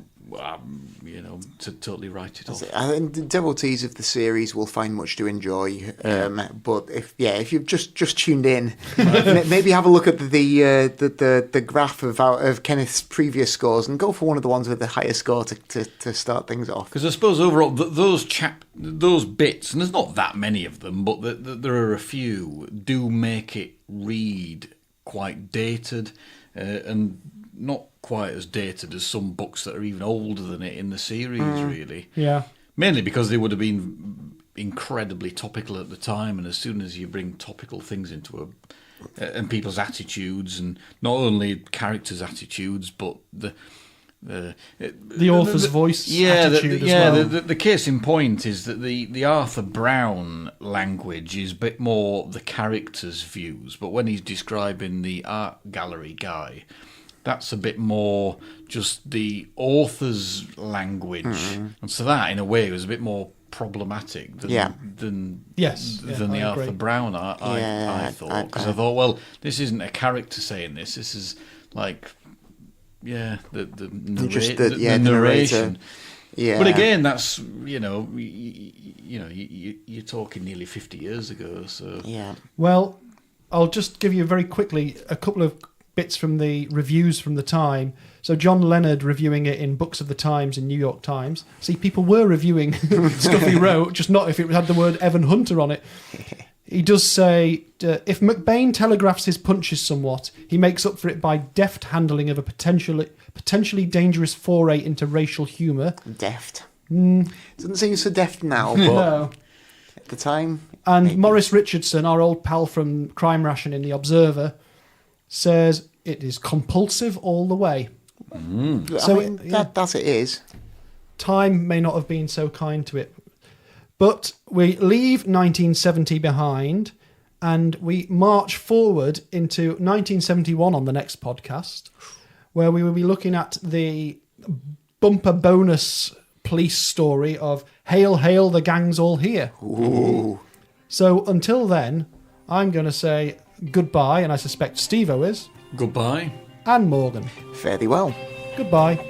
to totally write it off. I think the devotees of the series will find much to enjoy. But if you've just tuned in, maybe have a look at the graph of Kenneth's previous scores and go for one of the ones with the higher score to start things off. Because I suppose overall those bits, and there's not that many of them, but there are a few, do make it read quite dated and not quite as dated as some books that are even older than it in the series, really. Yeah. Mainly because they would have been incredibly topical at the time, and as soon as you bring topical things into and people's attitudes, and not only characters' attitudes, but the author's voice attitude as well. The case in point is that the Arthur Brown language is a bit more the character's views, but when he's describing the art gallery guy, that's a bit more just the author's language. And so that, in a way, was a bit more problematic than the Arthur Brown I thought. Because I thought, well, this isn't a character saying this. This is like... Yeah, the narration. Yeah, but again, that's you're talking nearly 50 years ago. So yeah. Well, I'll just give you very quickly a couple of bits from the reviews from the time. So John Leonard reviewing it in Books of the Times in New York Times. See, people were reviewing stuff he wrote, just not if it had the word Evan Hunter on it. He does say, if McBain telegraphs his punches somewhat, he makes up for it by deft handling of a potentially dangerous foray into racial humour. Deft. Doesn't seem so deft now, but no. At the time... And maybe. Maurice Richardson, our old pal from Crime Ration in The Observer, says it is compulsive all the way. So that it is. Time may not have been so kind to it. But we leave 1970 behind and we march forward into 1971 on the next podcast, where we will be looking at the bumper bonus police story of Hail, Hail, the gang's all here. Ooh. So until then, I'm going to say goodbye, and I suspect Steve-O is. Goodbye. And Morgan. Fare thee well. Goodbye.